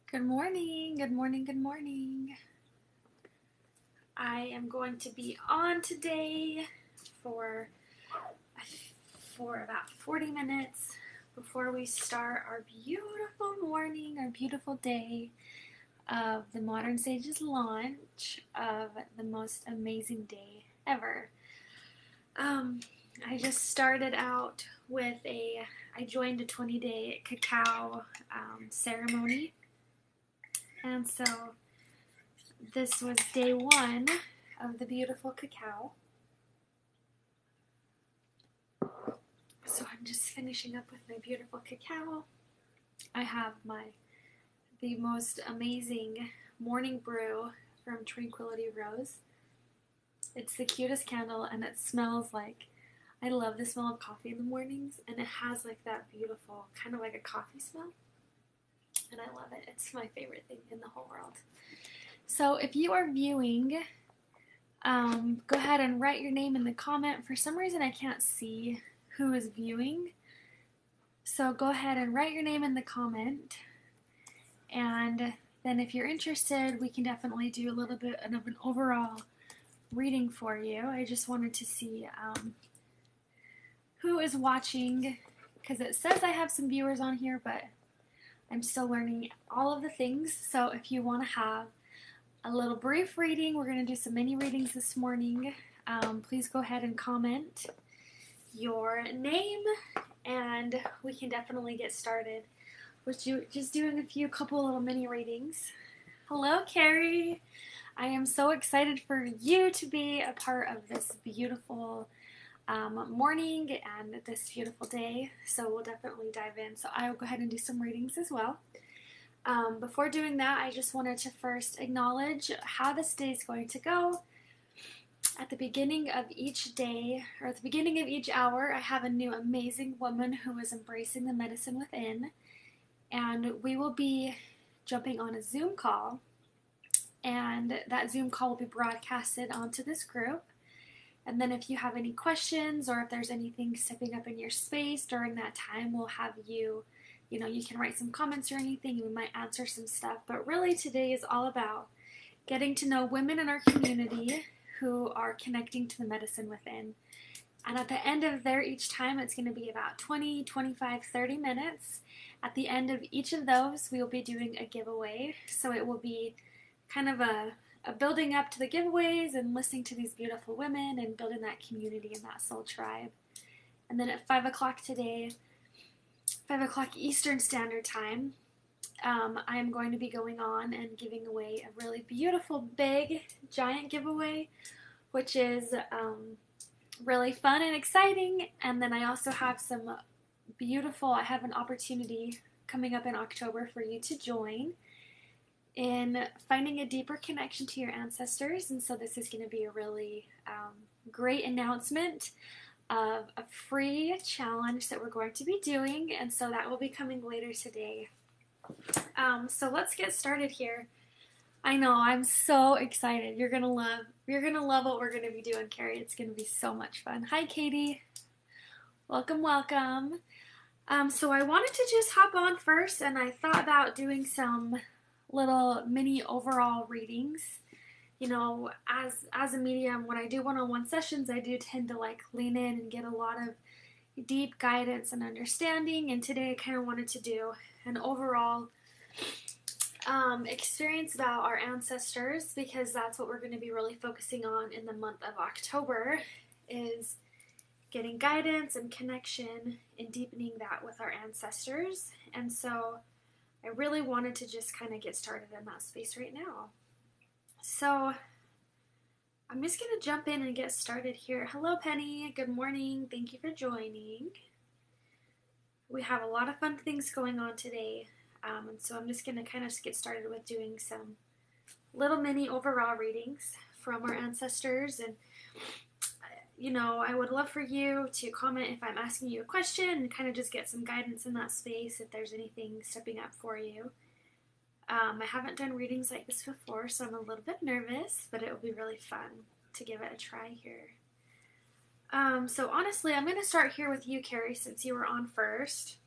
Good morning, good morning, good morning. I am going to be on today for about 40 minutes before we start our beautiful morning, our beautiful day of the Modern Sages launch of the most amazing day ever. I just started out with I joined a 20-day cacao ceremony, and so this was day one of the beautiful cacao. So I'm just finishing up with my beautiful cacao. I have the most amazing morning brew from Tranquility Rose. It's the cutest candle, and it smells like, I love the smell of coffee in the mornings, and it has like that beautiful, kind of like a coffee smell, and I love it. It's my favorite thing in the whole world. So if you are viewing, go ahead and write your name in the comment. For some reason I can't see who is viewing, so go ahead and write your name in the comment, and then if you're interested, we can definitely do a little bit of an overall reading for you. I just wanted to see who is watching, because it says I have some viewers on here, but I'm still learning all of the things. So if you want to have a little brief reading, we're going to do some mini readings this morning. Please go ahead and comment your name, and we can definitely get started with just doing a couple little mini readings. Hello, Carrie. I am so excited for you to be a part of this beautiful morning and this beautiful day. So we'll definitely dive in. So I will go ahead and do some readings as well. Before doing that, I just wanted to first acknowledge how this day is going to go. At the beginning of each day, or at the beginning of each hour, I have a new amazing woman who is embracing the medicine within, and we will be jumping on a Zoom call, and that Zoom call will be broadcasted onto this group. And then if you have any questions, or if there's anything stepping up in your space during that time, we'll have you can write some comments or anything, we might answer some stuff. But really today is all about getting to know women in our community who are connecting to the medicine within. And at the end of each time, it's going to be about 20, 25, 30 minutes. At the end of each of those, we will be doing a giveaway. So it will be kind of a building up to the giveaways and listening to these beautiful women and building that community and that soul tribe. And then at 5 o'clock today, 5 o'clock Eastern Standard Time, I am going to be going on and giving away a really beautiful, big, giant giveaway, which is really fun and exciting. And then I also have I have an opportunity coming up in October for you to join in finding a deeper connection to your ancestors. And so this is going to be a really great announcement of a free challenge that we're going to be doing, and so that will be coming later today. So let's get started here. I know, I'm so excited. You're gonna love what we're gonna be doing, Carrie. It's gonna be so much fun. Hi, Katie. Welcome, welcome. So I wanted to just hop on first, and I thought about doing some little mini overall readings. You know, as a medium, when I do one-on-one sessions, I do tend to lean in and get a lot of deep guidance and understanding. And today I kind of wanted to do an overall experience about our ancestors, because that's what we're going to be really focusing on in the month of October, is getting guidance and connection and deepening that with our ancestors. And so I really wanted to just kind of get started in that space right now. So I'm just going to jump in and get started here. Hello, Penny. Good morning. Thank you for joining. We have a lot of fun things going on today. And so I'm just going to kind of get started with doing some little mini overall readings from our ancestors. And, I would love for you to comment if I'm asking you a question and kind of just get some guidance in that space if there's anything stepping up for you. I haven't done readings like this before, so I'm a little bit nervous, but it will be really fun to give it a try here. So honestly, I'm going to start here with you, Carrie, since you were on first.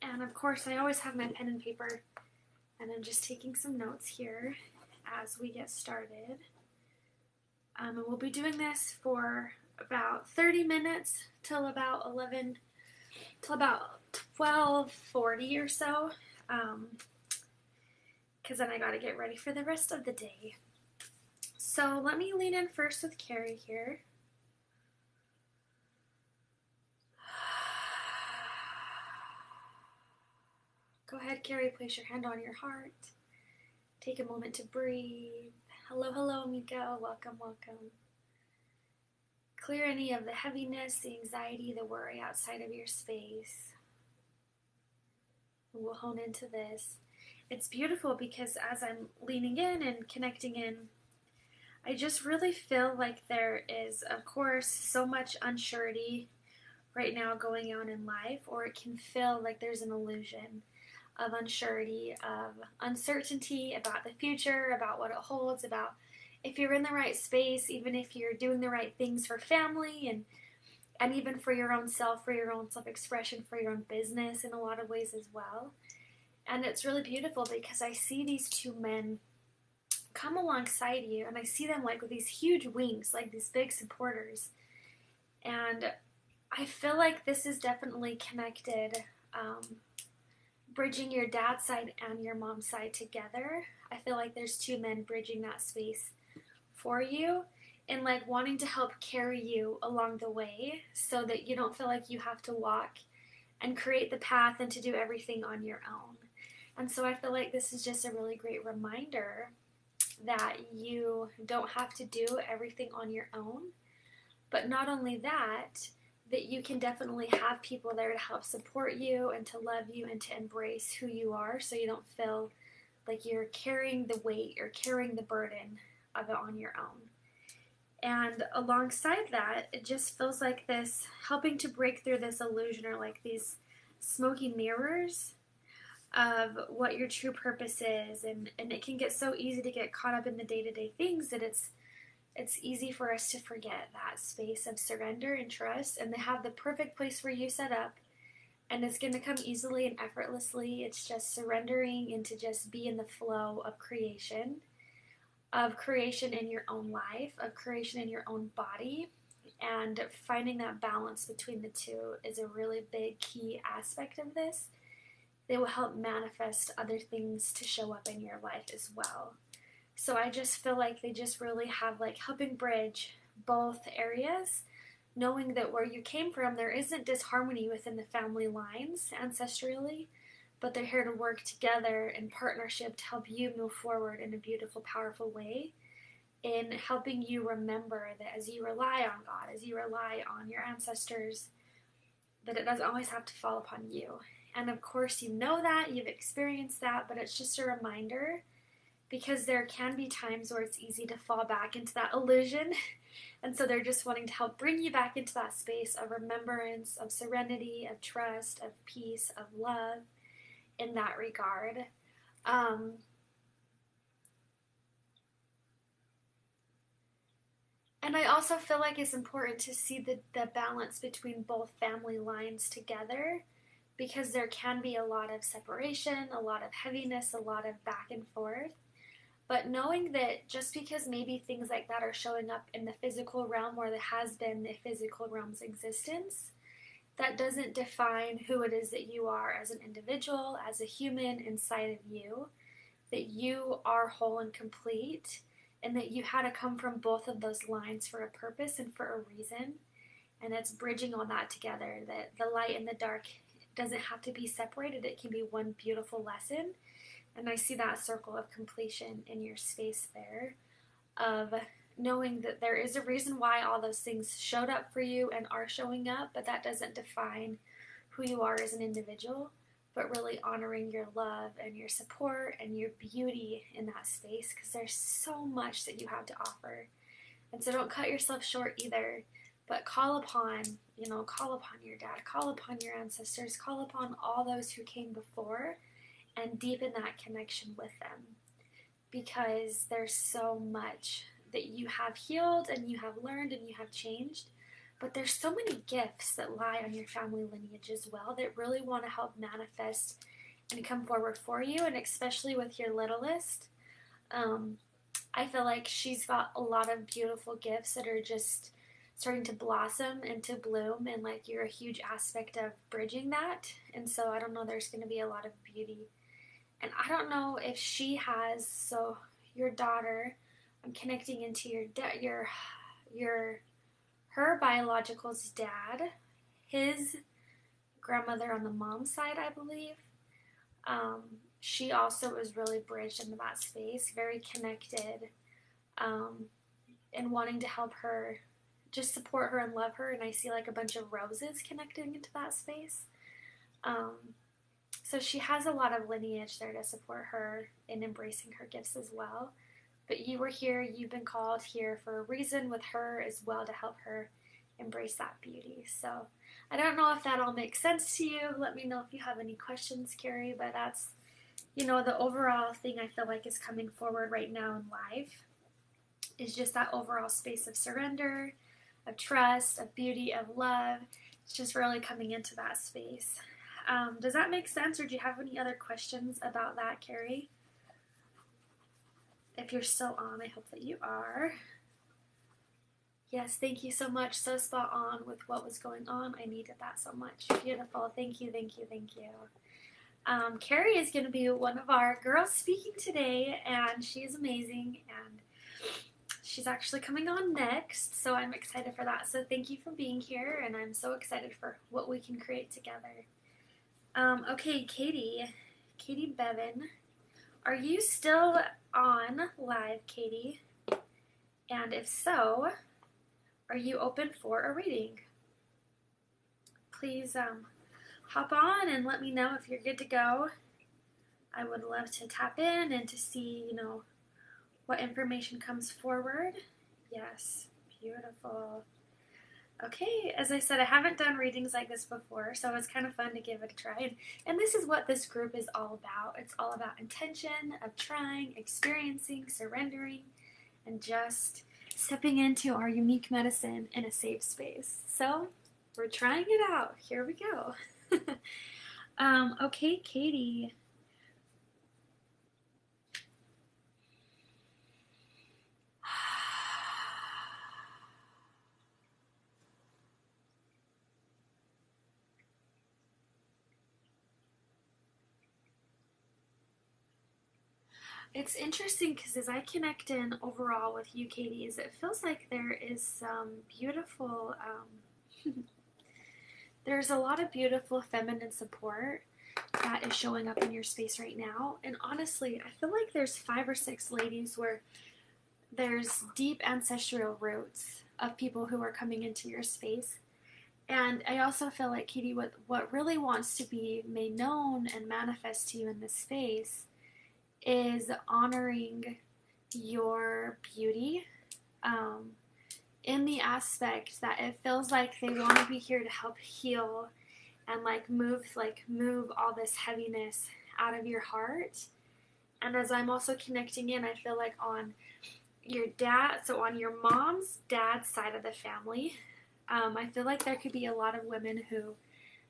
And of course, I always have my pen and paper And I'm just taking some notes here as we get started. And we'll be doing this for about 30 minutes till about 12:40 or so. Because then I got to get ready for the rest of the day. So let me lean in first with Carrie here. Go ahead, Carrie, place your hand on your heart. Take a moment to breathe. Hello, hello, Miko. Welcome, welcome. Clear any of the heaviness, the anxiety, the worry outside of your space. We'll hone into this. It's beautiful because as I'm leaning in and connecting in, I just really feel like there is, of course, so much unsurety right now going on in life, or it can feel like there's an illusion of unsurety, of uncertainty about the future, about what it holds, about if you're in the right space, even if you're doing the right things for family and even for your own self, for your own self-expression, for your own business in a lot of ways as well. And it's really beautiful because I see these two men come alongside you, and I see them like with these huge wings, like these big supporters. And I feel like this is definitely connected, bridging your dad's side and your mom's side together. I feel like there's two men bridging that space for you and like wanting to help carry you along the way so that you don't feel like you have to walk and create the path and to do everything on your own. And so I feel like this is just a really great reminder that you don't have to do everything on your own. But not only that, that you can definitely have people there to help support you and to love you and to embrace who you are, so you don't feel like you're carrying the weight or carrying the burden of it on your own. And alongside that, it just feels like this helping to break through this illusion, or like these smoky mirrors of what your true purpose is. And it can get so easy to get caught up in the day-to-day things that it's easy for us to forget that space of surrender and trust, and they have the perfect place for you set up, and it's going to come easily and effortlessly. It's just surrendering and to just be in the flow of creation in your own life, of creation in your own body, and finding that balance between the two is a really big key aspect of this. They will help manifest other things to show up in your life as well. So I just feel like they just really have like helping bridge both areas, knowing that where you came from, there isn't disharmony within the family lines ancestrally, but they're here to work together in partnership to help you move forward in a beautiful, powerful way, in helping you remember that as you rely on God, as you rely on your ancestors, that it doesn't always have to fall upon you. And of course you know that, you've experienced that, but it's just a reminder, because there can be times where it's easy to fall back into that illusion. And so they're just wanting to help bring you back into that space of remembrance, of serenity, of trust, of peace, of love in that regard. And I also feel like it's important to see the balance between both family lines together, because there can be a lot of separation, a lot of heaviness, a lot of back and forth. But knowing that just because maybe things like that are showing up in the physical realm, or that has been the physical realm's existence, that doesn't define who it is that you are as an individual, as a human inside of you, that you are whole and complete, and that you had to come from both of those lines for a purpose and for a reason. And it's bridging all that together, that the light and the dark doesn't have to be separated. It can be one beautiful lesson. And I see that circle of completion in your space there, of knowing that there is a reason why all those things showed up for you and are showing up, but that doesn't define who you are as an individual, but really honoring your love and your support and your beauty in that space, because there's so much that you have to offer. And so don't cut yourself short either, but call upon your dad, call upon your ancestors, call upon all those who came before, and deepen that connection with them, because there's so much that you have healed and you have learned and you have changed, but there's so many gifts that lie on your family lineage as well that really want to help manifest and come forward for you, and especially with your littlest. I feel like she's got a lot of beautiful gifts that are just starting to blossom and to bloom, and like you're a huge aspect of bridging that. And so I don't know, there's going to be a lot of beauty. And I don't know if she has, so your daughter, I'm connecting into your her biological's dad, his grandmother on the mom's side, I believe. She also was really bridged into that space, very connected, and wanting to help her, just support her and love her. And I see like a bunch of roses connecting into that space. So she has a lot of lineage there to support her in embracing her gifts as well. But you were here, you've been called here for a reason with her as well, to help her embrace that beauty. So I don't know if that all makes sense to you. Let me know if you have any questions, Carrie, but that's, the overall thing I feel like is coming forward right now in life is just that overall space of surrender, of trust, of beauty, of love. It's just really coming into that space. Does that make sense, or do you have any other questions about that, Carrie? If you're still on, I hope that you are. Yes, thank you so much. So spot on with what was going on. I needed that so much. Beautiful. Thank you, thank you, thank you. Carrie is going to be one of our girls speaking today, and she's amazing, and she's actually coming on next, so I'm excited for that. So thank you for being here, and I'm so excited for what we can create together. Okay, Katie Bevan, are you still on live, Katie? And if so, are you open for a reading? Please hop on and let me know if you're good to go. I would love to tap in and to see, what information comes forward. Yes, beautiful. Okay, as I said, I haven't done readings like this before, so it's kind of fun to give it a try. And this is what this group is all about. It's all about intention, of trying, experiencing, surrendering, and just stepping into our unique medicine in a safe space. So we're trying it out. Here we go. Okay, Katie. It's interesting because as I connect in overall with you, Katie, it feels like there is some beautiful, there's a lot of beautiful feminine support that is showing up in your space right now. And honestly, I feel like there's 5 or 6 ladies where there's deep ancestral roots of people who are coming into your space. And I also feel like, Katie, what really wants to be made known and manifest to you in this space is honoring your beauty, in the aspect that it feels like they want to be here to help heal and move all this heaviness out of your heart. And as I'm also connecting in, I feel like on your dad, so on your mom's dad's side of the family, I feel like there could be a lot of women who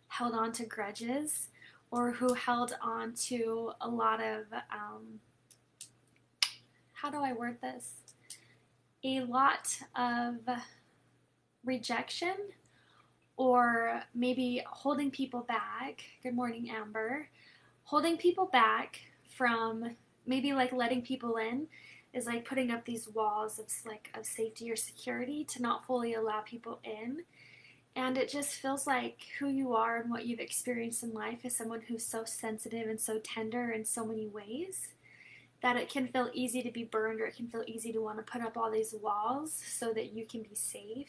held on to grudges, or who held on to a lot of, how do I word this? A lot of rejection, or maybe holding people back. Good morning, Amber. Holding people back from maybe like letting people in is like putting up these walls of safety or security to not fully allow people in. And it just feels like who you are and what you've experienced in life is someone who's so sensitive and so tender in so many ways that it can feel easy to be burned, or it can feel easy to want to put up all these walls so that you can be safe.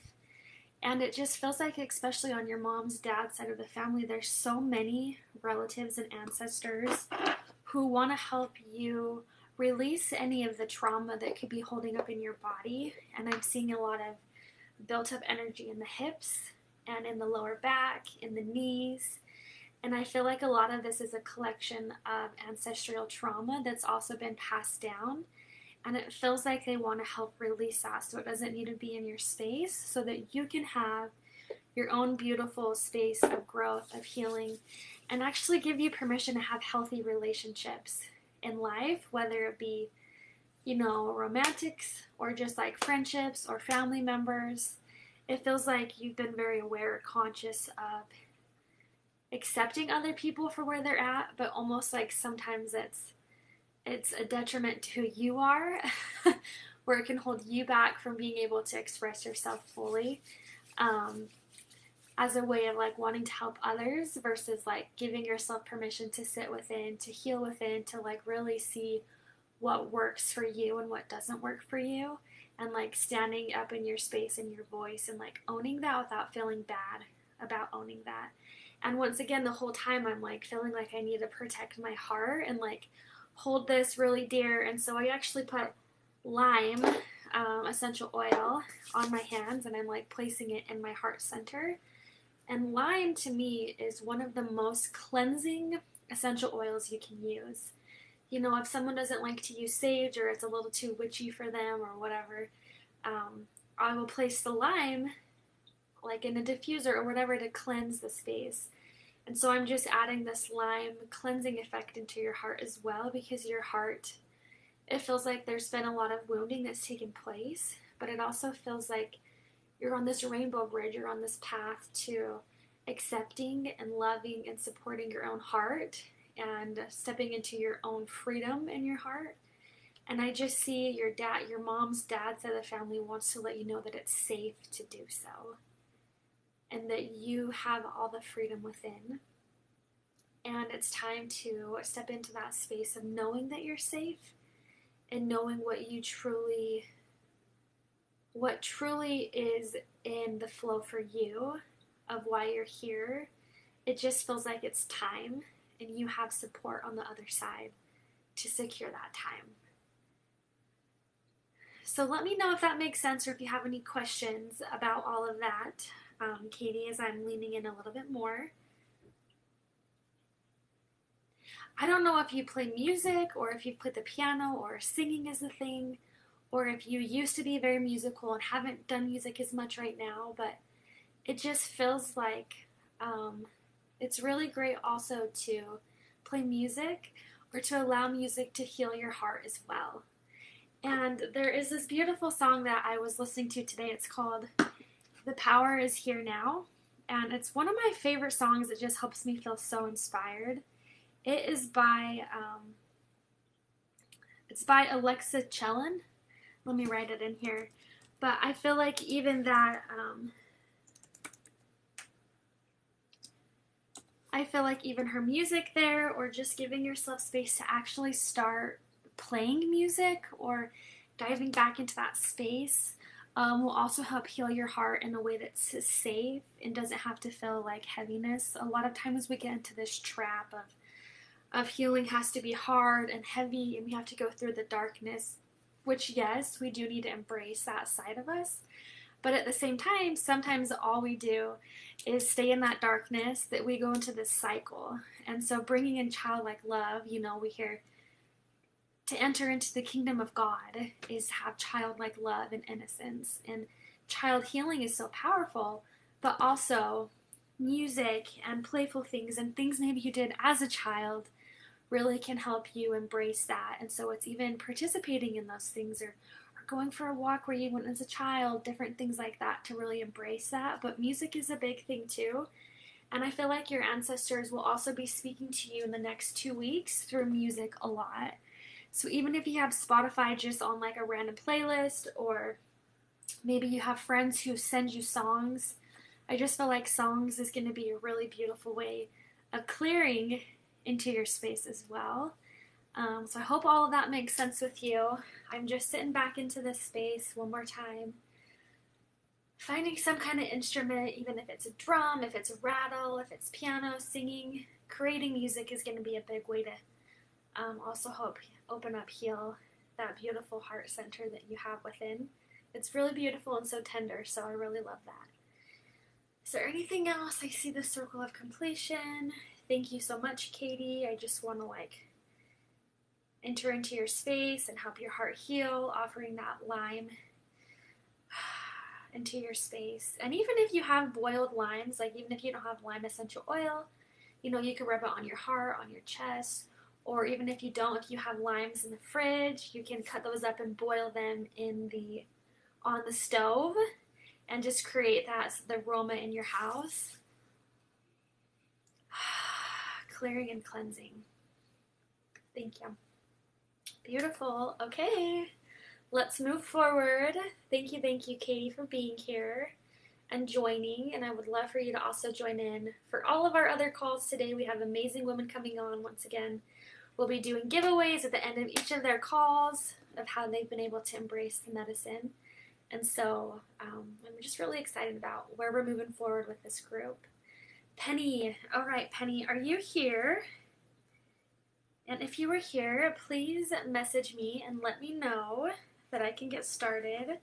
And it just feels like, especially on your mom's dad's side of the family, there's so many relatives and ancestors who want to help you release any of the trauma that could be holding up in your body. And I'm seeing a lot of built up energy in the hips and in the lower back, in the knees. And I feel like a lot of this is a collection of ancestral trauma that's also been passed down. And it feels like they want to help release that, so it doesn't need to be in your space, so that you can have your own beautiful space of growth, of healing, and actually give you permission to have healthy relationships in life, whether it be, romantics or just like friendships or family members. It feels like you've been very aware or conscious of accepting other people for where they're at, but almost like sometimes it's a detriment to who you are, where it can hold you back from being able to express yourself fully, as a way of like wanting to help others versus like giving yourself permission to sit within, to heal within, to like really see what works for you and what doesn't work for you, and like standing up in your space and your voice and like owning that without feeling bad about owning that. And once again, the whole time I'm like feeling like I need to protect my heart and like hold this really dear. And so I actually put lime essential oil on my hands, and I'm like placing it in my heart center. And lime to me is one of the most cleansing essential oils you can use. If someone doesn't like to use sage or it's a little too witchy for them or whatever, I will place the lime like in a diffuser or whatever to cleanse the space. And so I'm just adding this lime cleansing effect into your heart as well, because your heart, it feels like there's been a lot of wounding that's taken place, but it also feels like you're on this rainbow bridge, you're on this path to accepting and loving and supporting your own heart and stepping into your own freedom in your heart. And I just see your mom's dad side of the family wants to let you know that it's safe to do so, and that you have all the freedom within. And it's time to step into that space of knowing that you're safe and knowing what truly is in the flow for you of why you're here. It just feels like it's time, and you have support on the other side to secure that time. So let me know if that makes sense, or if you have any questions about all of that, Katie, as I'm leaning in a little bit more. I don't know if you play music, or if you play the piano, or singing is a thing, or if you used to be very musical and haven't done music as much right now, but it just feels like it's really great also to play music, or to allow music to heal your heart as well. And there is this beautiful song that I was listening to today. It's called "The Power Is Here Now," and it's one of my favorite songs. It just helps me feel so inspired. It is by Alexa Chellin. Let me write it in here. But I feel like even that, her music there, or just giving yourself space to actually start playing music or diving back into that space, will also help heal your heart in a way that's safe and doesn't have to feel like heaviness. A lot of times we get into this trap of healing has to be hard and heavy, and we have to go through the darkness, which, yes, we do need to embrace that side of us. But at the same time, sometimes all we do is stay in that darkness, that we go into this cycle. And so bringing in childlike love, we hear to enter into the kingdom of God is have childlike love and innocence. And child healing is so powerful, but also music and playful things and things maybe you did as a child really can help you embrace that. And so it's even participating in those things, or going for a walk where you went as a child, different things like that to really embrace that. But music is a big thing too. And I feel like your ancestors will also be speaking to you in the next 2 weeks through music a lot. So even if you have Spotify just on like a random playlist, or maybe you have friends who send you songs, I just feel like songs is going to be a really beautiful way of clearing into your space as well. So I hope all of that makes sense with you. I'm just sitting back into this space one more time, finding some kind of instrument, even if it's a drum, if it's a rattle, if it's piano, singing. Creating music is going to be a big way to also help open up, heal that beautiful heart center that you have within. It's really beautiful and so tender, so I really love that. Is there anything else? I see the circle of completion. Thank you so much, Katie. I just want to enter into your space and help your heart heal, offering that lime into your space. And even if you have boiled limes, like even if you don't have lime essential oil, you know, you can rub it on your heart, on your chest, or even if you don't, if you have limes in the fridge, you can cut those up and boil them on the stove and just create the aroma in your house. Clearing and cleansing. Thank you. Beautiful. Okay, let's move forward. Thank you, Katie, for being here and joining. And I would love for you to also join in for all of our other calls today. We have amazing women coming on once again. We'll be doing giveaways at the end of each of their calls of how they've been able to embrace the medicine. And so I'm just really excited about where we're moving forward with this group. Penny, all right, Penny, are you here? And if you were here, please message me and let me know that I can get started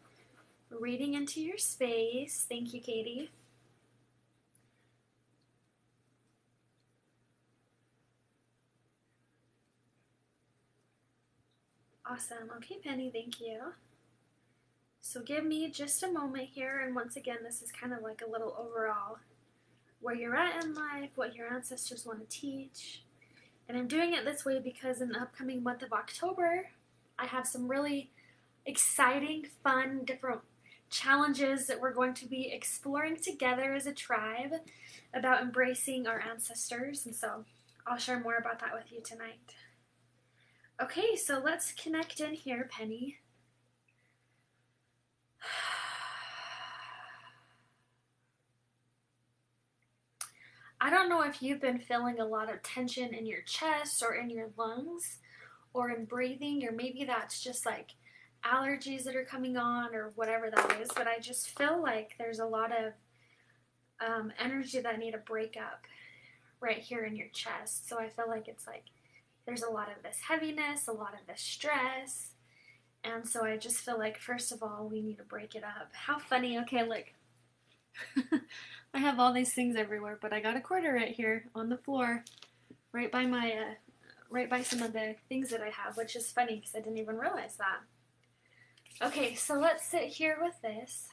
reading into your space. Thank you, Katie. Awesome. Okay, Penny, thank you. So give me just a moment here, and once again, this is kind of like a little overall where you're at in life, what your ancestors want to teach. And I'm doing it this way because in the upcoming month of October, I have some really exciting, fun, different challenges that we're going to be exploring together as a tribe about embracing our ancestors. And so I'll share more about that with you tonight. Okay, so let's connect in here, Penny. I don't know if you've been feeling a lot of tension in your chest or in your lungs or in breathing, or maybe that's just like allergies that are coming on or whatever that is, but I just feel like there's a lot of energy that I need to break up right here in your chest. So I feel like it's like there's a lot of this heaviness, a lot of this stress, and so I just feel like first of all we need to break it up. How funny. Okay, look. I have all these things everywhere, but I got a quarter right here on the floor, right by some of the things that I have, which is funny because I didn't even realize that. Okay, so let's sit here with this.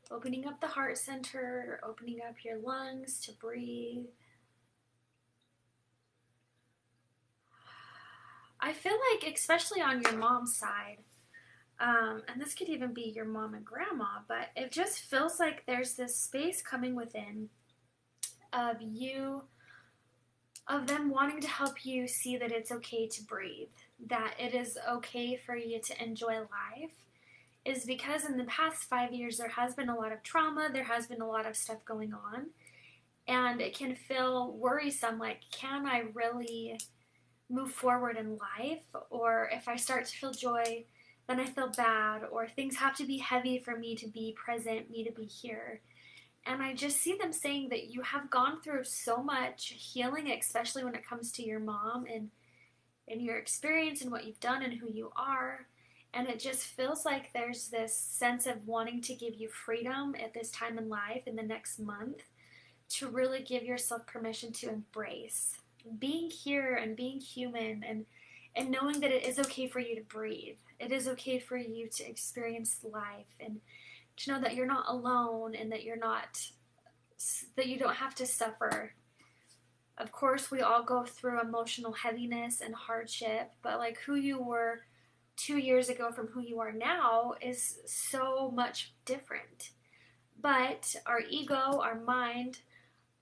Opening up the heart center, opening up your lungs to breathe. I feel like, especially on your mom's side, and this could even be your mom and grandma, but it just feels like there's this space coming within of them wanting to help you see that it's okay to breathe, that it is okay for you to enjoy life, is because in the past 5 years there has been a lot of trauma, there has been a lot of stuff going on, and it can feel worrisome, like, can I really move forward in life? Or if I start to feel joy, then I feel bad, or things have to be heavy for me to be present, me to be here. And I just see them saying that you have gone through so much healing, especially when it comes to your mom and your experience and what you've done and who you are. And it just feels like there's this sense of wanting to give you freedom at this time in life in the next month to really give yourself permission to embrace being here and being human, and knowing that it is okay for you to breathe. It is okay for you to experience life, and to know that you're not alone, and that you don't have to suffer. Of course, we all go through emotional heaviness and hardship, but like who you were 2 years ago from who you are now is so much different. But our ego, our mind,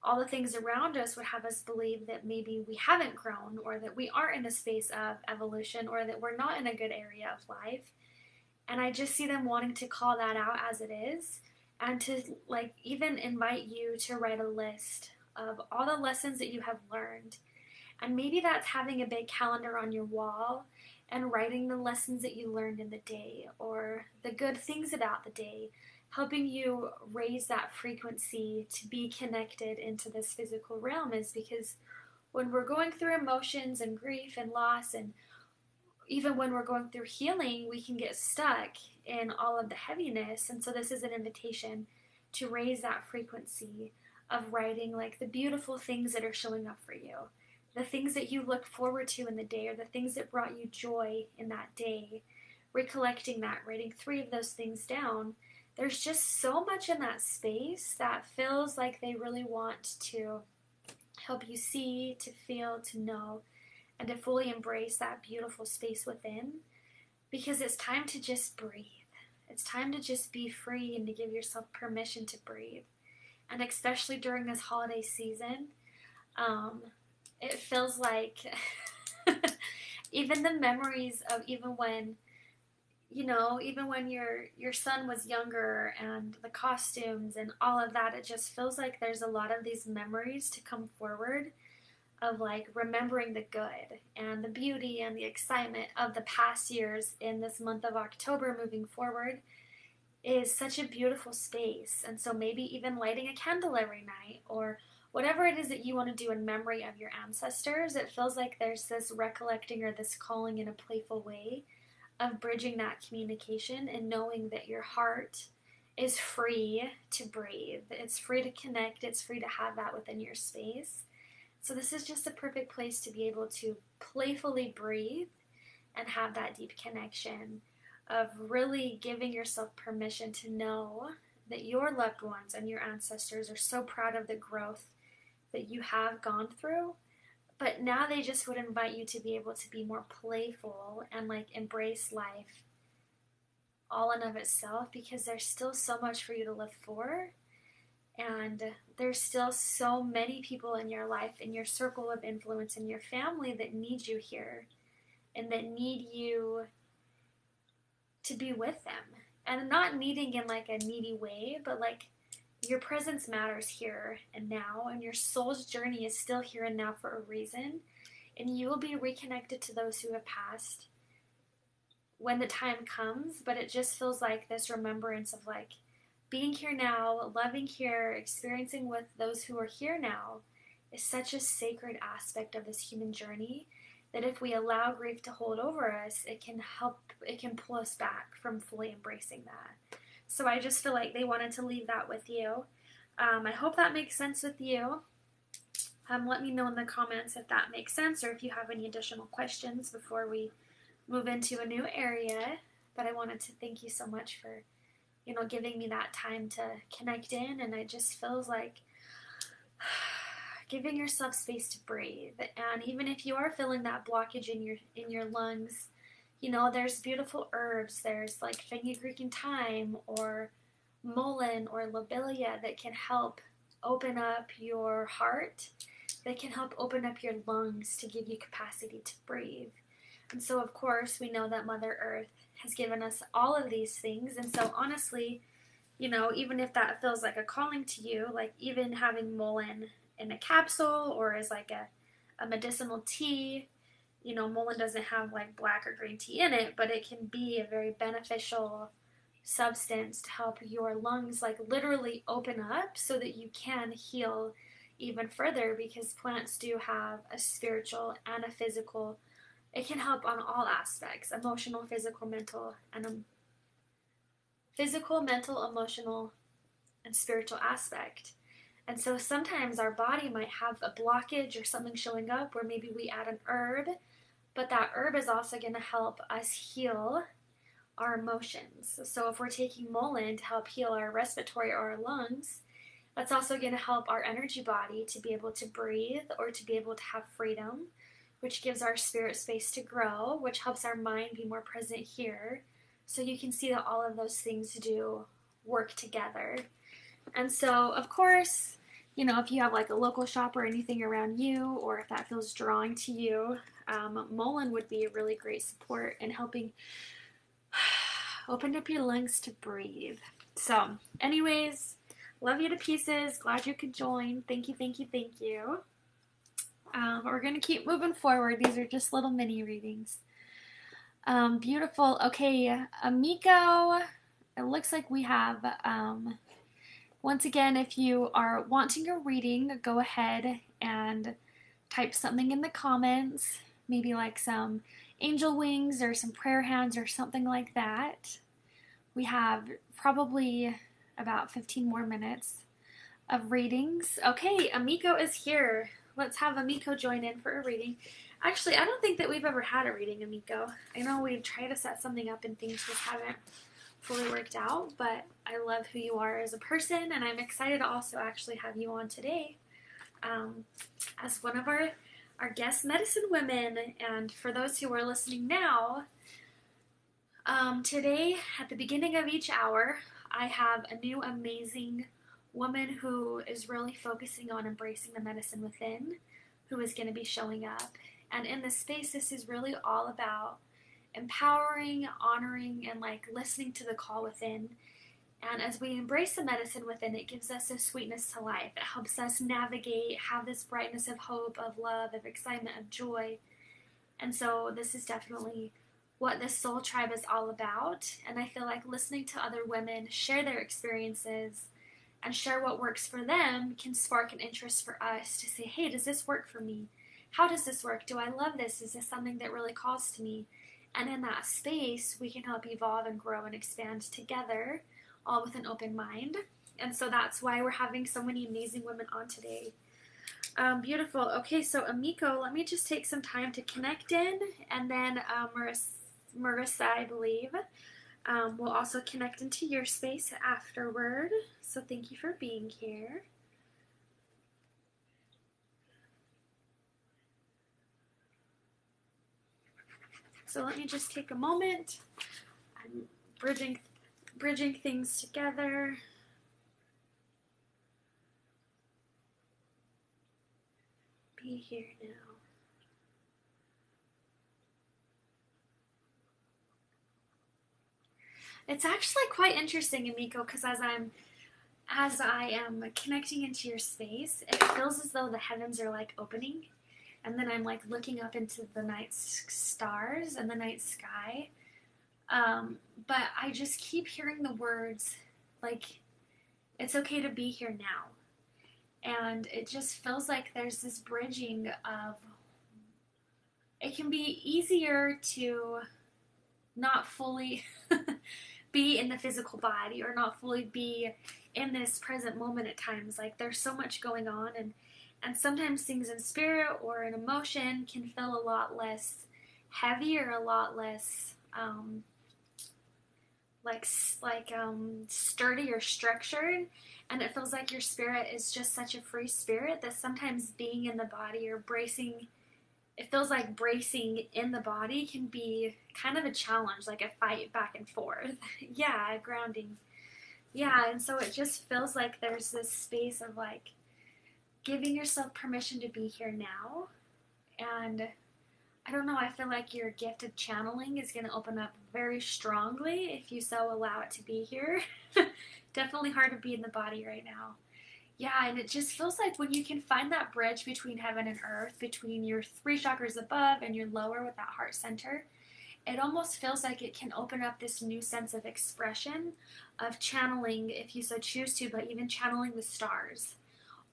all the things around us would have us believe that maybe we haven't grown, or that we aren't in a space of evolution, or that we're not in a good area of life. And I just see them wanting to call that out as it is, and to like even invite you to write a list of all the lessons that you have learned. And maybe that's having a big calendar on your wall and writing the lessons that you learned in the day, or the good things about the day, helping you raise that frequency to be connected into this physical realm. Is because when we're going through emotions and grief and loss, and even when we're going through healing, we can get stuck in all of the heaviness. And so this is an invitation to raise that frequency of writing like the beautiful things that are showing up for you, the things that you look forward to in the day, or the things that brought you joy in that day. recollecting that, writing 3 of those things down, there's just so much in that space that feels like they really want to help you see, to feel, to know, and to fully embrace that beautiful space within, because it's time to just breathe. It's time to just be free and to give yourself permission to breathe. And especially during this holiday season, it feels like even the memories of even when your son was younger, and the costumes and all of that, it just feels like there's a lot of these memories to come forward of like remembering the good and the beauty and the excitement of the past years in this month of October moving forward is such a beautiful space. And so maybe even lighting a candle every night, or whatever it is that you want to do in memory of your ancestors, it feels like there's this recollecting or this calling in a playful way of bridging that communication and knowing that your heart is free to breathe. It's free to connect. It's free to have that within your space. So this is just a perfect place to be able to playfully breathe and have that deep connection of really giving yourself permission to know that your loved ones and your ancestors are so proud of the growth that you have gone through. But now they just would invite you to be able to be more playful and like embrace life all in of itself, because there's still so much for you to live for. And there's still so many people in your life, in your circle of influence, in your family that need you here and that need you to be with them. And not needing in like a needy way, but like your presence matters here and now, and your soul's journey is still here and now for a reason. And you will be reconnected to those who have passed when the time comes, but it just feels like this remembrance of like being here now, loving here, experiencing with those who are here now is such a sacred aspect of this human journey that if we allow grief to hold over us, it can pull us back from fully embracing that. So I just feel like they wanted to leave that with you. I hope that makes sense with you. Let me know in the comments if that makes sense, or if you have any additional questions before we move into a new area. But I wanted to thank you so much for, giving me that time to connect in. And it just feels like giving yourself space to breathe. And even if you are feeling that blockage in your lungs, there's beautiful herbs. There's like fenugreek and thyme, or mullein, or lobelia that can help open up your heart, that can help open up your lungs to give you capacity to breathe. And so, of course, we know that Mother Earth has given us all of these things. And so, honestly, even if that feels like a calling to you, like even having mullein in a capsule or as like a medicinal tea, mullein doesn't have like black or green tea in it, but it can be a very beneficial substance to help your lungs like literally open up so that you can heal even further, because plants do have a spiritual and a physical. It can help on all aspects: emotional, physical, mental, emotional, and spiritual aspect. And so sometimes our body might have a blockage or something showing up where maybe we add an herb, but that herb is also going to help us heal our emotions. So if we're taking mullein to help heal our respiratory or our lungs, that's also going to help our energy body to be able to breathe or to be able to have freedom, which gives our spirit space to grow, which helps our mind be more present here. So you can see that all of those things do work together. And so, of course, if you have like a local shop or anything around you, or if that feels drawing to you, mullein would be a really great support in helping open up your lungs to breathe. So, anyways, love you to pieces. Glad you could join. Thank you, thank you, thank you. We're going to keep moving forward. These are just little mini readings. Beautiful. Okay, Amiko, it looks like we have, once again, if you are wanting a reading, go ahead and type something in the comments, maybe like some angel wings or some prayer hands or something like that. We have probably about 15 more minutes of readings. Okay, Amiko is here. Let's have Amiko join in for a reading. Actually, I don't think that we've ever had a reading, Amiko. I know we've tried to set something up and things just haven't fully worked out, but I love who you are as a person, and I'm excited to also actually have you on today as one of our guest medicine women. And for those who are listening now, today at the beginning of each hour, I have a new amazing woman who is really focusing on embracing the medicine within, who is going to be showing up. And in this space, this is really all about empowering, honoring, and like listening to the call within. And as we embrace the medicine within, it gives us a sweetness to life. It helps us navigate, have this brightness of hope, of love, of excitement, of joy. And so this is definitely what this soul tribe is all about. And I feel like listening to other women share their experiences and share what works for them can spark an interest for us to say, hey, does this work for me? How does this work? Do I love this? Is this something that really calls to me? And in that space, we can help evolve and grow and expand together, all with an open mind. And so that's why we're having so many amazing women on today. Beautiful. Okay, so Amiko, let me just take some time to connect in, and then Marissa, I believe, will also connect into your space afterward. So thank you for being here. So let me just take a moment. I'm bridging things together. Be here now. It's actually quite interesting, Amiko, because as I am connecting into your space, it feels as though the heavens are like opening, and then I'm like looking up into the night stars and the night sky. But I just keep hearing the words like, it's okay to be here now. And it just feels like there's this bridging of, it can be easier to not fully be in the physical body or not fully be in this present moment at times. Like there's so much going on, and sometimes things in spirit or in emotion can feel a lot less heavy or a lot less sturdy or structured, and it feels like your spirit is just such a free spirit that sometimes being in the body or bracing, it feels like bracing in the body can be kind of a challenge, like a fight back and forth. Yeah, grounding. Yeah, and so it just feels like there's this space of like giving yourself permission to be here now. And I don't know, I feel like your gift of channeling is going to open up very strongly if you so allow it to be here. Definitely hard to be in the body right now. Yeah, and it just feels like when you can find that bridge between heaven and earth, between your 3 chakras above and your lower with that heart center, it almost feels like it can open up this new sense of expression, of channeling if you so choose to, but even channeling the stars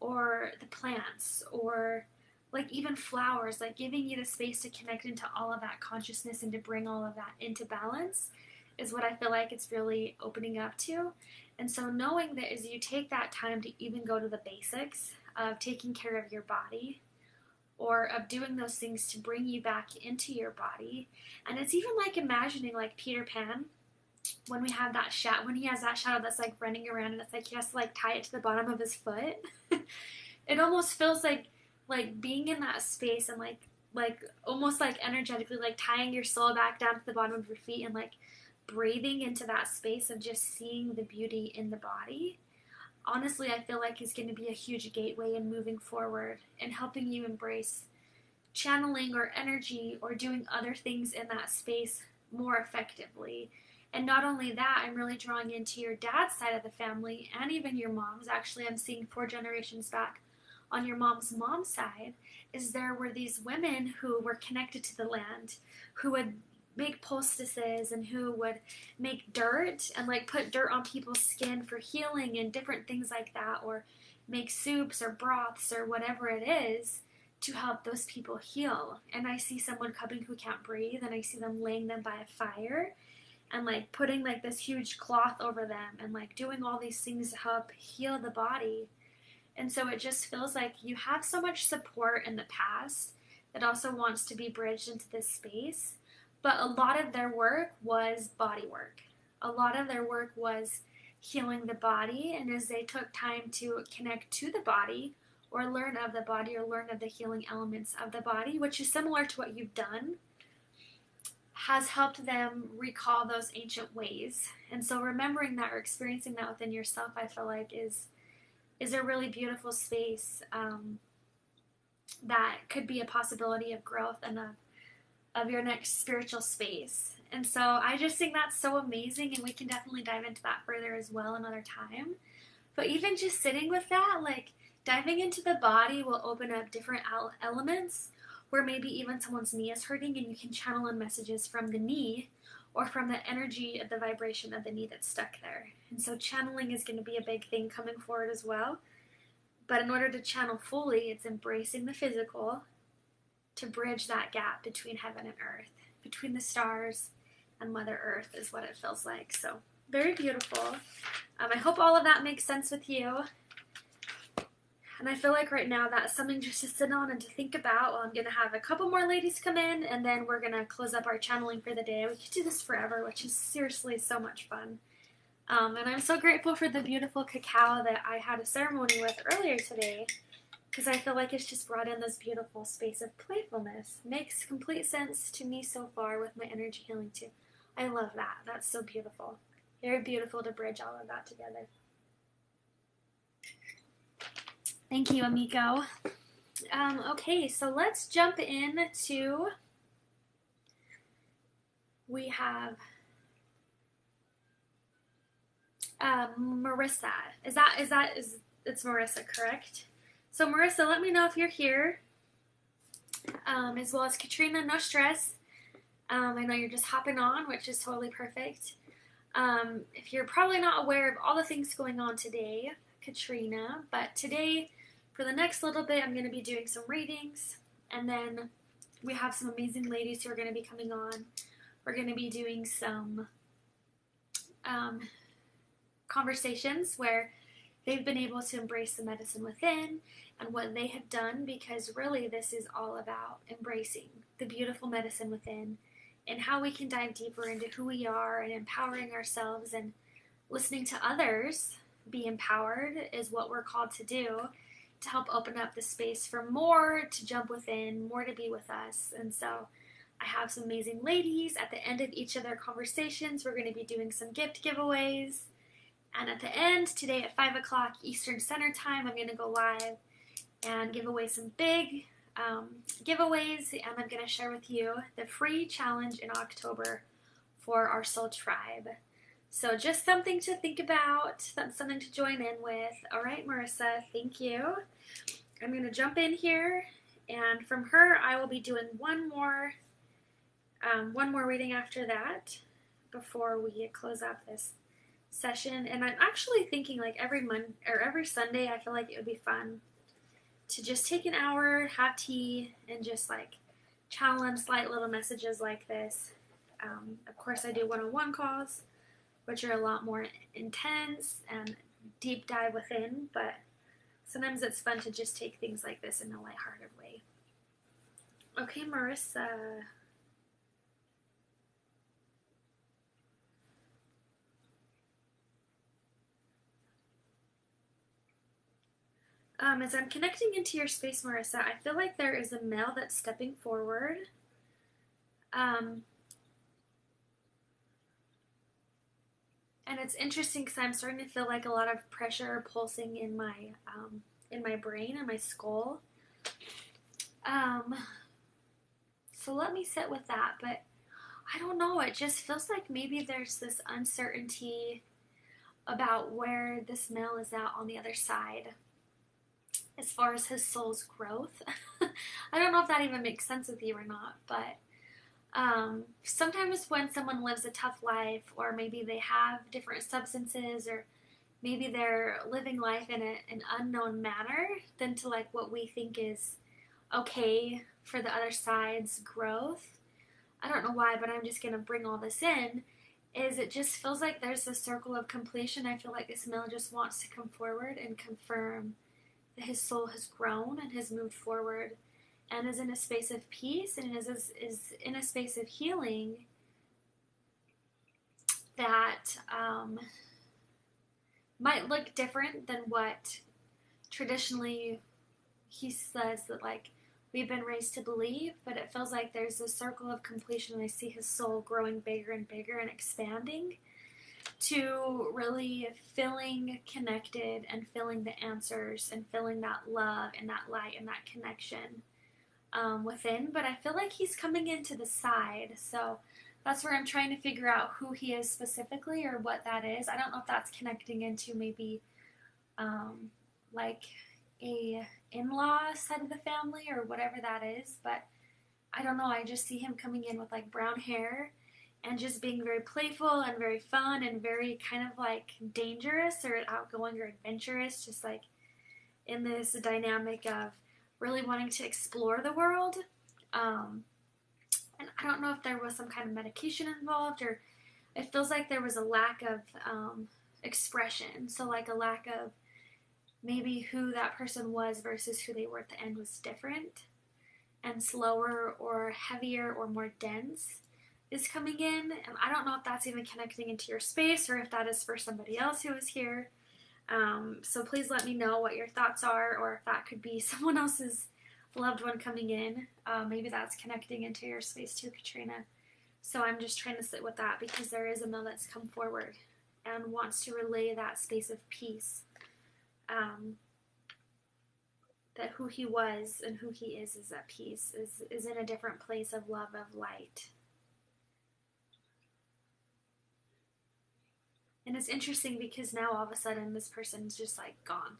or the plants or like even flowers, like giving you the space to connect into all of that consciousness and to bring all of that into balance is what I feel like it's really opening up to. And so knowing that as you take that time to even go to the basics of taking care of your body or of doing those things to bring you back into your body, and it's even like imagining like Peter Pan when we have that shadow, when he has that shadow that's like running around and it's like he has to like tie it to the bottom of his foot. It almost feels like being in that space and like almost like energetically like tying your soul back down to the bottom of your feet and like breathing into that space of just seeing the beauty in the body. Honestly, I feel like is going to be a huge gateway in moving forward and helping you embrace channeling or energy or doing other things in that space more effectively. And not only that, I'm really drawing into your dad's side of the family and even your mom's. Actually, I'm seeing 4 generations back on your mom's side, is there were these women who were connected to the land, who would make poultices and who would make dirt and like put dirt on people's skin for healing and different things like that, or make soups or broths or whatever it is to help those people heal. And I see someone coming who can't breathe, and I see them laying them by a fire and like putting like this huge cloth over them and like doing all these things to help heal the body. And so it just feels like you have so much support in the past that also wants to be bridged into this space. But a lot of their work was body work. A lot of their work was healing the body, and as they took time to connect to the body or learn of the body or learn of the healing elements of the body, which is similar to what you've done, has helped them recall those ancient ways. And so remembering that or experiencing that within yourself, I feel like is a really beautiful space that could be a possibility of growth and of your next spiritual space. And so I just think that's so amazing, and we can definitely dive into that further as well another time. But even just sitting with that, like diving into the body will open up different elements where maybe even someone's knee is hurting and you can channel in messages from the knee or from the energy of the vibration of the knee that's stuck there. And so channeling is going to be a big thing coming forward as well. But in order to channel fully, it's embracing the physical to bridge that gap between heaven and earth, between the stars and Mother Earth is what it feels like. So very beautiful. I hope all of that makes sense with you. And I feel like right now that's something just to sit on and to think about. Well, I'm going to have a couple more ladies come in, and then we're going to close up our channeling for the day. We could do this forever, which is seriously so much fun. And I'm so grateful for the beautiful cacao that I had a ceremony with earlier today, because I feel like it's just brought in this beautiful space of playfulness. Makes complete sense to me so far with my energy healing too. I love that. That's so beautiful. Very beautiful to bridge all of that together. Thank you, Amico. Okay, so let's jump into, we have Marissa. It's Marissa, correct? So Marissa, let me know if you're here, as well as Katrina, no stress. I know you're just hopping on, which is totally perfect. If you're probably not aware of all the things going on today, Katrina, but today, for the next little bit, I'm going to be doing some readings, and then we have some amazing ladies who are going to be coming on. We're going to be doing some conversations where they've been able to embrace the medicine within and what they have done, because really this is all about embracing the beautiful medicine within and how we can dive deeper into who we are and empowering ourselves, and listening to others be empowered is what we're called to do, to help open up the space for more to jump within, more to be with us. And so I have some amazing ladies. At the end of each of their conversations, we're going to be doing some gift giveaways. And at the end, today at 5 o'clock Eastern Standard Time, I'm going to go live and give away some big giveaways. And I'm going to share with you the free challenge in October for our soul tribe. So just something to think about, that's something to join in with. All right, Marissa, thank you. I'm going to jump in here, and from her, I will be doing one more reading after that before we close out this session. And I'm actually thinking like every Sunday, I feel like it would be fun to just take an hour, have tea, and just like challenge slight little messages like this. Of course, I do one-on-one calls, which are a lot more intense and deep dive within, but sometimes it's fun to just take things like this in a lighthearted way. Okay, Marissa. As I'm connecting into your space, Marissa, I feel like there is a male that's stepping forward. And it's interesting because I'm starting to feel like a lot of pressure pulsing in my brain and my skull. So let me sit with that. But I don't know. It just feels like maybe there's this uncertainty about where this male is at on the other side, as far as his soul's growth. I don't know if that even makes sense with you or not, but sometimes when someone lives a tough life, or maybe they have different substances, or maybe they're living life in an unknown manner than to like what we think is okay for the other side's growth. I don't know why, but I'm just going to bring all this in, is it just feels like there's a circle of completion. I feel like this male just wants to come forward and confirm that his soul has grown and has moved forward and is in a space of peace and is in a space of healing that might look different than what traditionally he says that like we've been raised to believe, but it feels like there's a circle of completion, and I see his soul growing bigger and bigger and expanding to really feeling connected and feeling the answers and feeling that love and that light and that connection within. But I feel like he's coming into the side, so that's where I'm trying to figure out who he is specifically or what that is. I don't know if that's connecting into maybe like a in-law side of the family or whatever that is, but I don't know. I just see him coming in with like brown hair and just being very playful and very fun and very kind of like dangerous or outgoing or adventurous, just like in this dynamic of really wanting to explore the world. And I don't know if there was some kind of medication involved, or it feels like there was a lack of expression. So like a lack of maybe who that person was versus who they were at the end was different and slower or heavier or more dense is coming in. And I don't know if that's even connecting into your space or if that is for somebody else who is here. So please let me know what your thoughts are, or if that could be someone else's loved one coming in. Maybe that's connecting into your space too, Katrina. So I'm just trying to sit with that because there is a male that's come forward and wants to relay that space of peace. That who he was and who he is at peace, is in a different place of love, of light. And it's interesting because now all of a sudden this person's just like gone.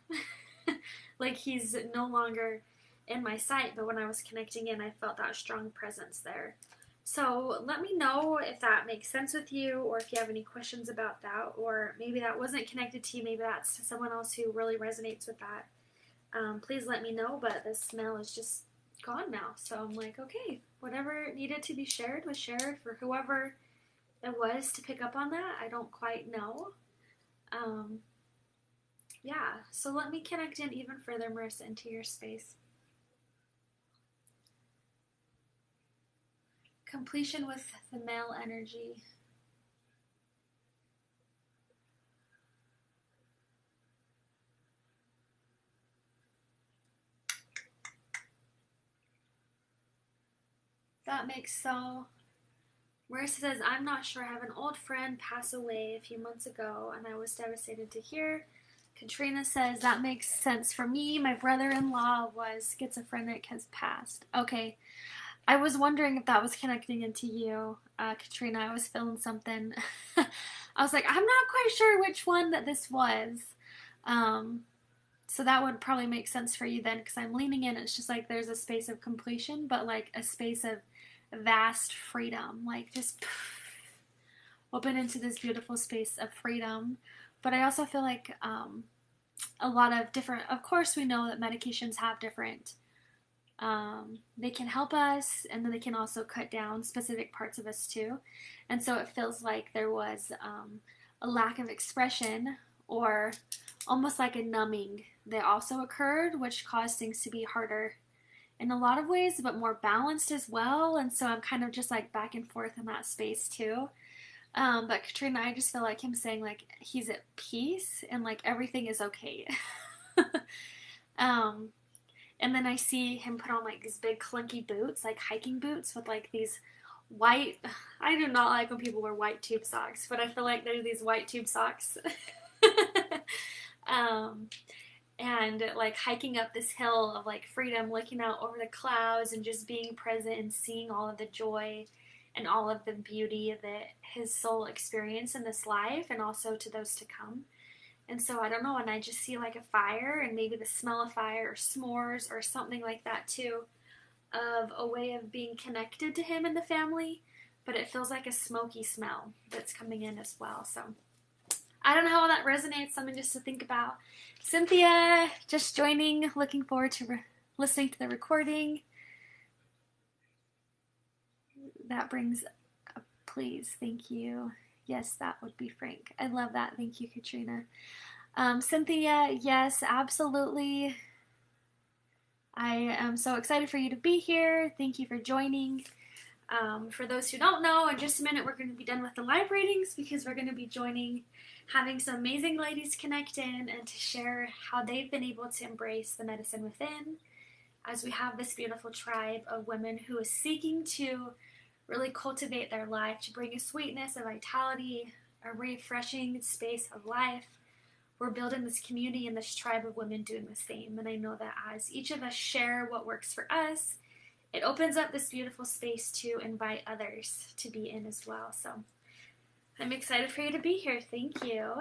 Like he's no longer in my sight, but when I was connecting in, I felt that strong presence there. So let me know if that makes sense with you, or if you have any questions about that, or maybe that wasn't connected to you, maybe that's to someone else who really resonates with that. Please let me know, but this smell is just gone now. So I'm like, okay, whatever needed to be shared was shared for whoever it was to pick up on that. I don't quite know. Yeah, so let me connect in even further, Marissa, into your space. Completion with the male energy. That makes so. Marissa says, I'm not sure. I have an old friend pass away a few months ago, and I was devastated to hear. Katrina says, that makes sense for me. My brother-in-law was schizophrenic, has passed. Okay. I was wondering if that was connecting into you, Katrina. I was feeling something. I was like, I'm not quite sure which one that this was. So that would probably make sense for you then, because I'm leaning in. It's just like there's a space of completion, but like a space of vast freedom. Like just open into this beautiful space of freedom. But I also feel like a lot of different, of course we know that medications have different, they can help us, and then they can also cut down specific parts of us too. And so it feels like there was a lack of expression, or almost like a numbing that also occurred, which caused things to be harder in a lot of ways, but more balanced as well. And so I'm kind of just like back and forth in that space too. But Katrina, I just feel like him saying like he's at peace and like everything is okay. And then I see him put on like these big clunky boots, like hiking boots with like these white, I do not like when people wear white tube socks, but I feel like there's these white tube socks. And like hiking up this hill of like freedom, looking out over the clouds and just being present and seeing all of the joy and all of the beauty that his soul experienced in this life and also to those to come. And so I don't know, and I just see like a fire and maybe the smell of fire or s'mores or something like that too, of a way of being connected to him and the family, but it feels like a smoky smell that's coming in as well. So I don't know how that resonates, something just to think about. Cynthia, just joining, looking forward to listening to the recording. That brings a please, thank you. Yes, that would be Frank. I love that. Thank you, Katrina. Cynthia, yes, absolutely. I am so excited for you to be here. Thank you for joining. For those who don't know, in just a minute we're going to be done with the live readings because we're going to be having some amazing ladies connect in and to share how they've been able to embrace the medicine within, as we have this beautiful tribe of women who is seeking to really cultivate their life, to bring a sweetness, a vitality, a refreshing space of life. We're building this community and this tribe of women doing the same. And I know that as each of us share what works for us, it opens up this beautiful space to invite others to be in as well. So I'm excited for you to be here. Thank you.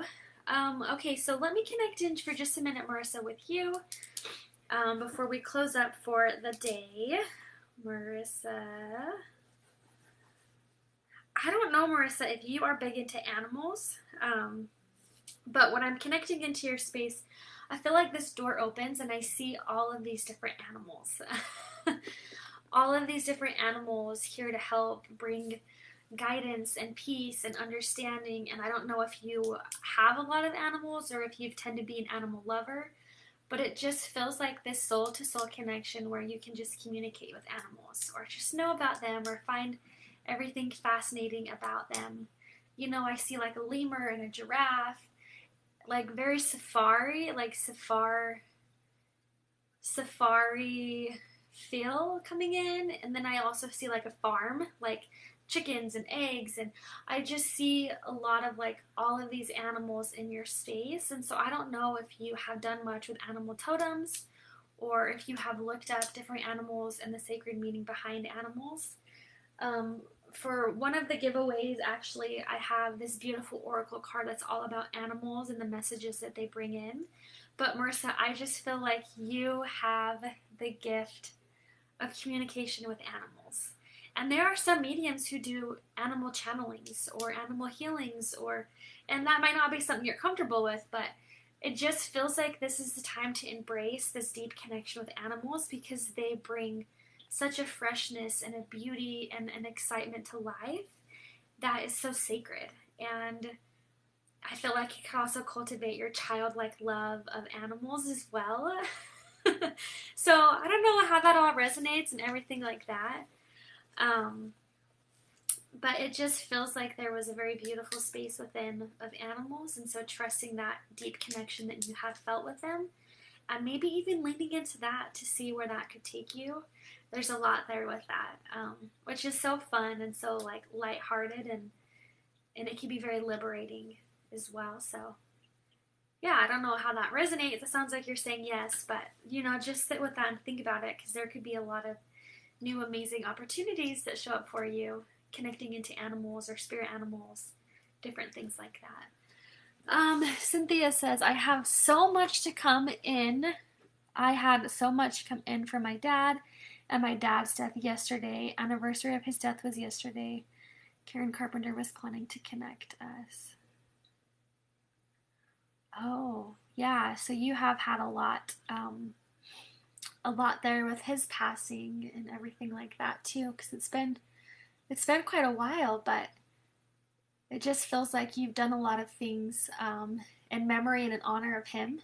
Okay, so let me connect in for just a minute, Marissa, with you before we close up for the day. Marissa. I don't know, Marissa, if you are big into animals, but when I'm connecting into your space, I feel like this door opens and I see all of these different animals. All of these different animals here to help bring guidance and peace and understanding. And I don't know if you have a lot of animals or if you tend to be an animal lover, but it just feels like this soul-to-soul connection where you can just communicate with animals or just know about them or find everything fascinating about them. You know, I see like a lemur and a giraffe, like very safari feel coming in. And then I also see like a farm, like chickens and eggs, and I just see a lot of like all of these animals in your space. And so I don't know if you have done much with animal totems or if you have looked up different animals and the sacred meaning behind animals. For one of the giveaways, actually, I have this beautiful oracle card that's all about animals and the messages that they bring in. But Marissa, I just feel like you have the gift of communication with animals. And there are some mediums who do animal channelings or animal healings, and that might not be something you're comfortable with, but it just feels like this is the time to embrace this deep connection with animals because they bring such a freshness and a beauty and an excitement to life that is so sacred. And I feel like it can also cultivate your childlike love of animals as well. So I don't know how that all resonates and everything like that. But it just feels like there was a very beautiful space within of animals, and so trusting that deep connection that you have felt with them, and maybe even leaning into that to see where that could take you. There's a lot there with that, which is so fun and so like lighthearted, and it can be very liberating as well. So yeah, I don't know how that resonates. It sounds like you're saying yes, but you know, just sit with that and think about it, because there could be a lot of new amazing opportunities that show up for you connecting into animals or spirit animals, different things like that. Cynthia says, I have so much to come in. I had so much come in from my dad and my dad's death yesterday. Anniversary of his death was yesterday. Karen Carpenter was planning to connect us. Oh, yeah. So you have had a lot there with his passing and everything like that too, because it's been quite a while, but it just feels like you've done a lot of things in memory and in honor of him.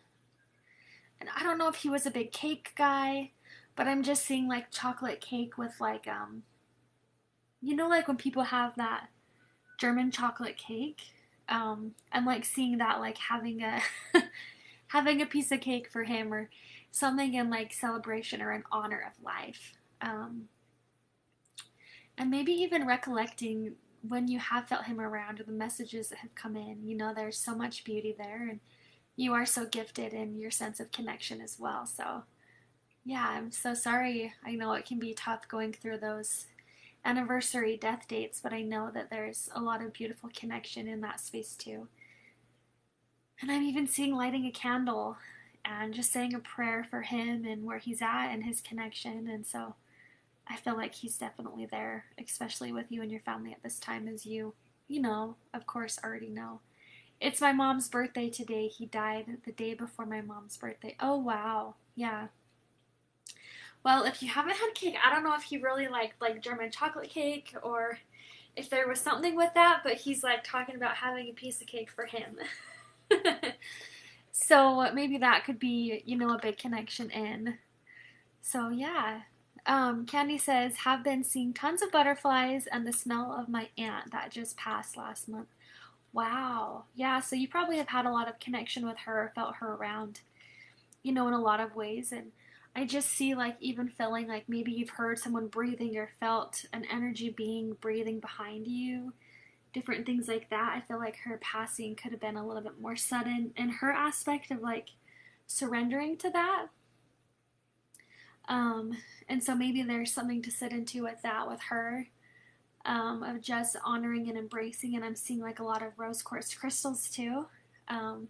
And I don't know if he was a big cake guy, but I'm just seeing like chocolate cake with like you know, like when people have that German chocolate cake. I'm like seeing that, like having a having a piece of cake for him or something in like celebration or in honor of life. And maybe even recollecting when you have felt him around or the messages that have come in. You know, there's so much beauty there, and you are so gifted in your sense of connection as well. So yeah, I'm so sorry. I know it can be tough going through those anniversary death dates, but I know that there's a lot of beautiful connection in that space too. And I'm even seeing lighting a candle and just saying a prayer for him and where he's at and his connection. And so I feel like he's definitely there, especially with you and your family at this time, as you know, of course, already know. It's my mom's birthday today. He died the day before my mom's birthday. Oh, wow. Yeah. Well, if you haven't had cake, I don't know if he really liked like German chocolate cake or if there was something with that, but he's like talking about having a piece of cake for him. So maybe that could be, you know, a big connection in. So yeah. Candy says, have been seeing tons of butterflies and the smell of my aunt that just passed last month. Wow. Yeah, so you probably have had a lot of connection with her, felt her around, in a lot of ways. And I just see, like, even feeling like maybe you've heard someone breathing or felt an energy being breathing behind you, different things like that. I feel like her passing could have been a little bit more sudden, and her aspect of like surrendering to that. Um, and so maybe there's something to sit into with that with her, of just honoring and embracing. And I'm seeing like a lot of rose quartz crystals too. Um,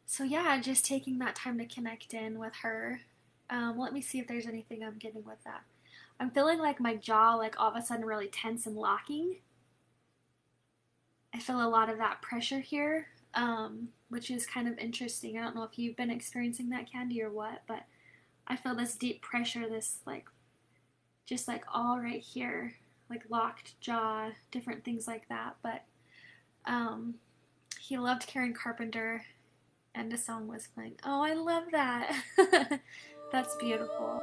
so yeah, just taking that time to connect in with her. Let me see if there's anything I'm getting with that. I'm feeling like my jaw, like all of a sudden, really tense and locking. I feel a lot of that pressure here, which is kind of interesting. I don't know if you've been experiencing that, Candy, or what, but I feel this deep pressure, this like, just like all right here, like locked jaw, different things like that. But um, he loved Karen Carpenter, and a song was playing. Oh, I love that. That's beautiful.